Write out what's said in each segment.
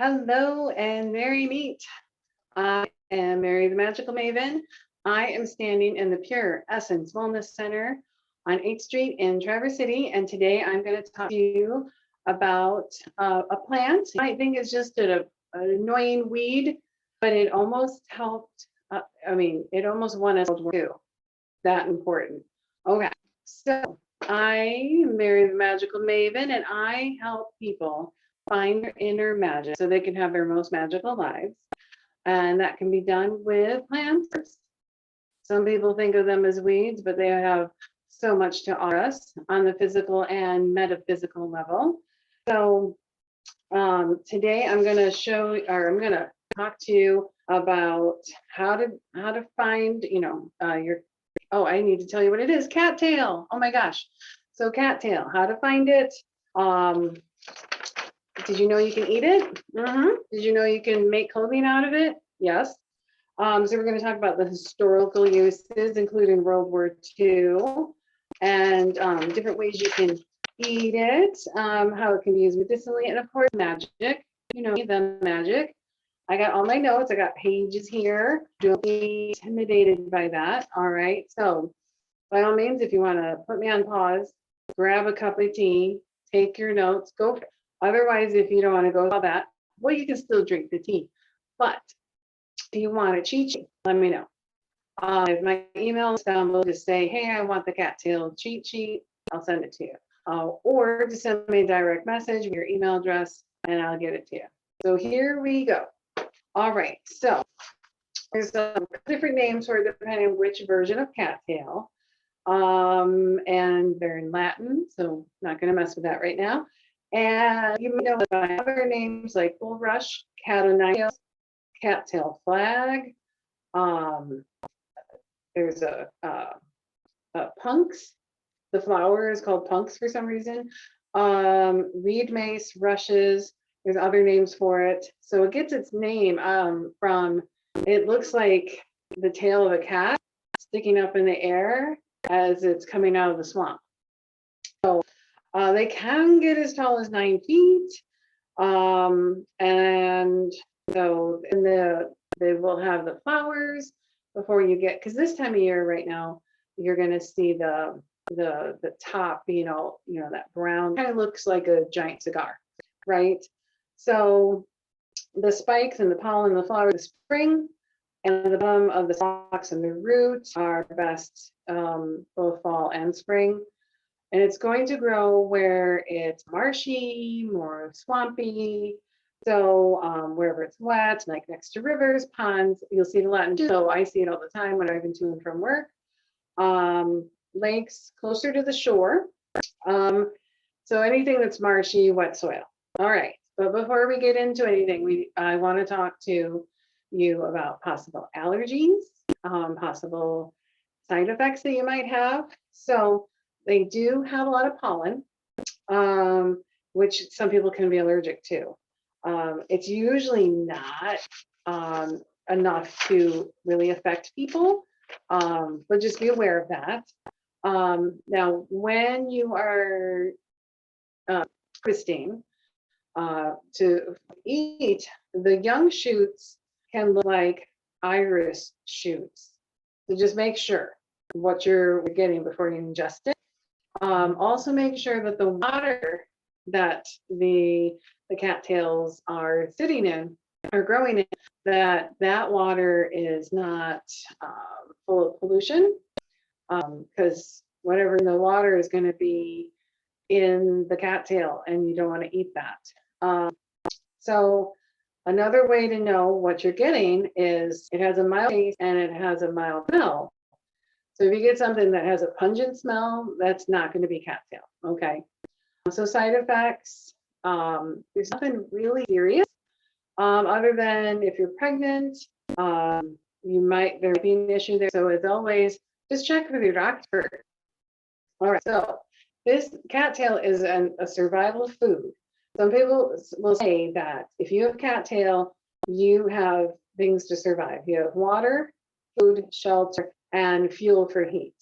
Hello and merry meet. I am Merrie the Magickal Maeven. I am standing in the Pure Essence Wellness Center on 8th Street in Traverse City, and today I'm going to talk to you about a plant. You might think it's just an annoying weed, but it almost helped. It almost won us World War II. That important. Okay, so I am Merrie the Magickal Maeven, and I help people find their inner magic so they can have their most magical lives. And that can be done with plants. Some people think of them as weeds, but they have so much to offer us on the physical and metaphysical level. So today I'm going to talk to you about how to find, I need to tell you what it is. Cattail. Oh my gosh. So cattail, how to find it. Did you know you can eat it? Did you know you can make clothing out of it? Yes. So we're going to talk about the historical uses, including World War II, and different ways you can eat it, how it can be used medicinally, and of course, magic. You know, the magic. I got all my notes. I got pages here. Don't be intimidated by that. All right. So by all means, if you want to put me on pause, grab a cup of tea, take your notes, go for it. Otherwise, if you don't want to go all that, well, you can still drink the tea. But if you want a cheat sheet, let me know. If my email is down below, just say, hey, I want the cattail cheat sheet. I'll send it to you. Or just send me a direct message with your email address and I'll get it to you. So here we go. All right. So there's different names for it depending on which version of cattail. And they're in Latin, so not going to mess with that right now. And you may know by other names like bulrush, cattail names, cattail flag. There's a punks. The flower is called punks for some reason. Reed mace, rushes. There's other names for it. So it gets its name from, it looks like the tail of a cat sticking up in the air as it's coming out of the swamp. So they can get as tall as 9 feet. And so they will have the flowers before you get, because this time of year right now, you're going to see the top, that brown, kind of looks like a giant cigar, right? So the spikes and the pollen, the flowers, the spring, and the bottom of the stalks and the roots are best both fall and spring. And it's going to grow where it's marshy, more swampy. So wherever it's wet, like next to rivers, ponds, you'll see it a lot. And so I see it all the time when I'm driving to and from work. Lakes closer to the shore. So anything that's marshy, wet soil. All right. But before we get into anything, I want to talk to you about possible allergies, possible side effects that you might have. So they do have a lot of pollen, which some people can be allergic to. It's usually not enough to really affect people, but just be aware of that. Now, when you are harvesting to eat, the young shoots can look like iris shoots. So just make sure what you're getting before you ingest it. Also make sure that the water that the cattails are sitting in or growing in, that water is not full of pollution, because whatever in the water is going to be in the cattail and you don't want to eat that. So another way to know what you're getting is it has a mild taste and it has a mild smell. So if you get something that has a pungent smell, that's not going to be cattail. Okay. So side effects, there's nothing really serious, other than if you're pregnant, there might be an issue there. So as always, just check with your doctor. All right. So this cattail is a survival food. Some people will say that if you have cattail, you have things to survive. You have water, food, shelter, and fuel for heat.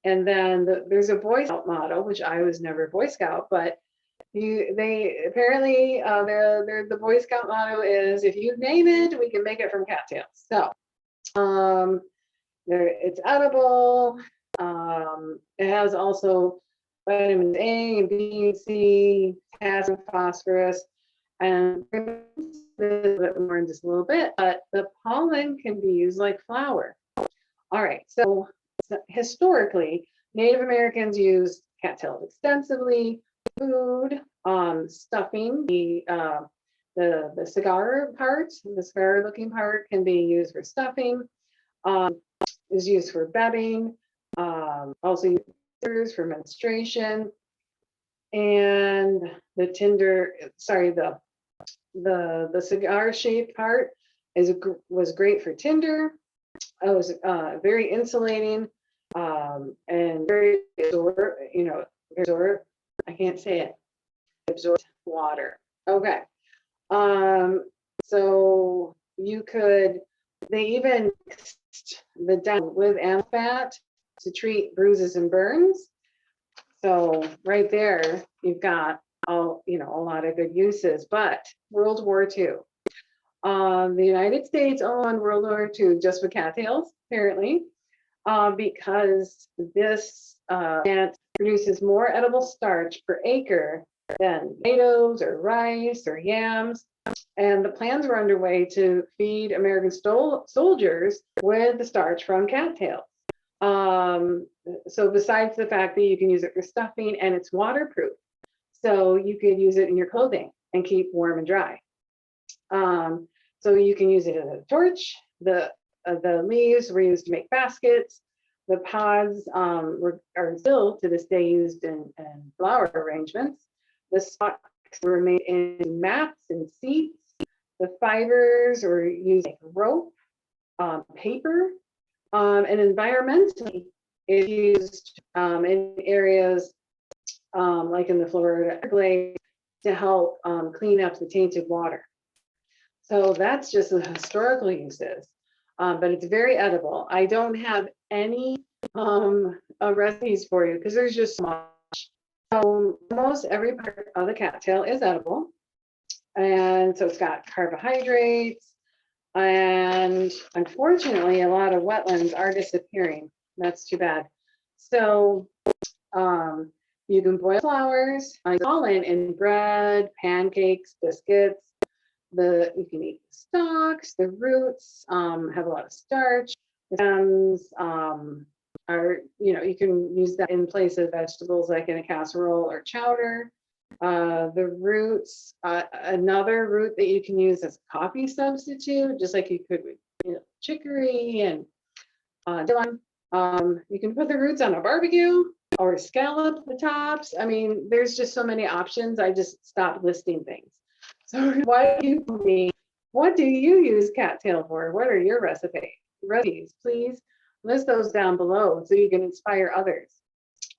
And then there's a Boy Scout motto, which I was never a Boy Scout, but They apparently the Boy Scout motto is, if you name it, we can make it from cattails. So it's edible. It has also vitamins A and B and C, potassium, phosphorus, and a bit more in just a little bit, but the pollen can be used like flour. All right, so historically, Native Americans used cattails extensively. Food, stuffing, the cigar part, the cigar looking part can be used for stuffing, is used for bedding, also used for menstruation, and the tinder, sorry, the cigar shaped part was great for tinder. It was very insulating, and very absorb, I can't say it, absorb water. Okay. So they even mixed the down with animal fat to treat bruises and burns. So right there, you've got a lot of good uses. But World War II, the United States won World War II just with cattails, apparently, because this plant produces more edible starch per acre than potatoes or rice or yams. And the plans were underway to feed American soldiers with the starch from cattails. So besides the fact that you can use it for stuffing and it's waterproof, so you could use it in your clothing and keep warm and dry. So you can use it as a torch. The leaves were used to make baskets. The pods are still to this day used in flower arrangements. The stalks were made into mats and seats. The fibers were used like rope, paper, and environmentally it's used in areas like in the Florida Everglades to help clean up the tainted water. So that's just the historical uses, but it's very edible. I don't have any recipes for you because there's just so much. So almost every part of the cattail is edible. And so it's got carbohydrates, and unfortunately, a lot of wetlands are disappearing. That's too bad. So you can boil flowers, all in bread, pancakes, biscuits. You can eat the stalks, the roots have a lot of starch. The stems you can use that in place of vegetables like in a casserole or chowder. The roots, another root that you can use as a coffee substitute, just like you could with chicory and you can put the roots on a barbecue or scallop the tops. I mean, there's just so many options. I just stopped listing things. So what do you use cattail for? What are your recipes? Please list those down below so you can inspire others.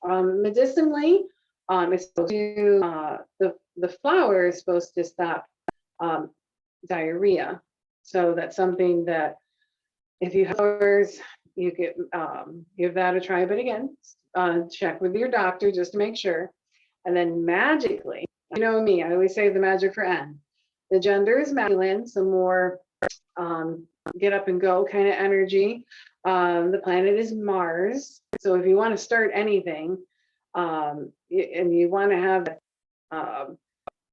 Medicinally, it's supposed to, the flower is supposed to stop diarrhea. So that's something that if you have flowers, you could give that a try. But again, check with your doctor just to make sure. And then magically, you know me, I always say the magic for N. The gender is masculine, so more get up and go kind of energy. The planet is Mars. So if you want to start anything, and you want to have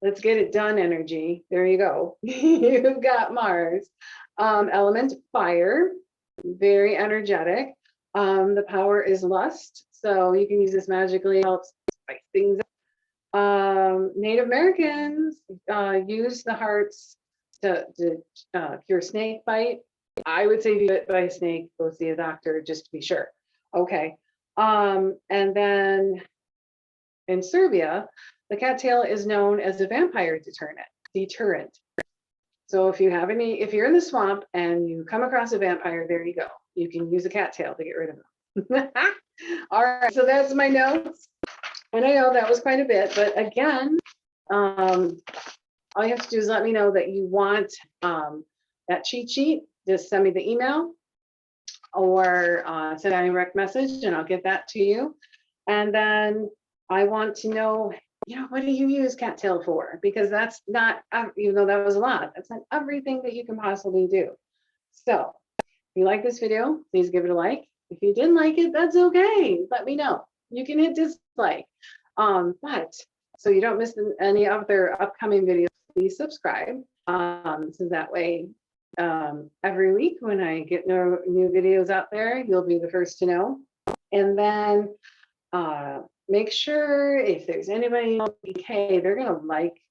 let's get it done energy, there you go. You've got Mars. Element fire, very energetic. The power is lust, so you can use this magically, helps spice things up. Native Americans use the hearts to cure snake bite. I would say if you get bit by a snake, go see a doctor just to be sure. Okay. And then in Serbia, the cattail is known as a vampire deterrent. So if you're in the swamp and you come across a vampire, there you go. You can use a cattail to get rid of them. All right, so that's my notes. And I know that was quite a bit, but again, all you have to do is let me know that you want that cheat sheet. Just send me the email or send a direct message and I'll get that to you. And then I want to know what do you use cattail for? Because that's not, even though that was a lot, that's not everything that you can possibly do. So if you like this video, please give it a like. If you didn't like it, that's okay. Let me know. You can hit dislike. But so you don't miss any of their upcoming videos, please subscribe. So that way, every week when I get new videos out there, you'll be the first to know. And then make sure if there's anybody on PK, they're going to like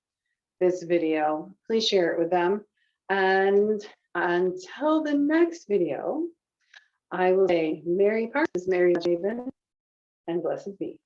this video, please share it with them. And until the next video, I will say, Merrie the Magickal Maeven, and blessed be.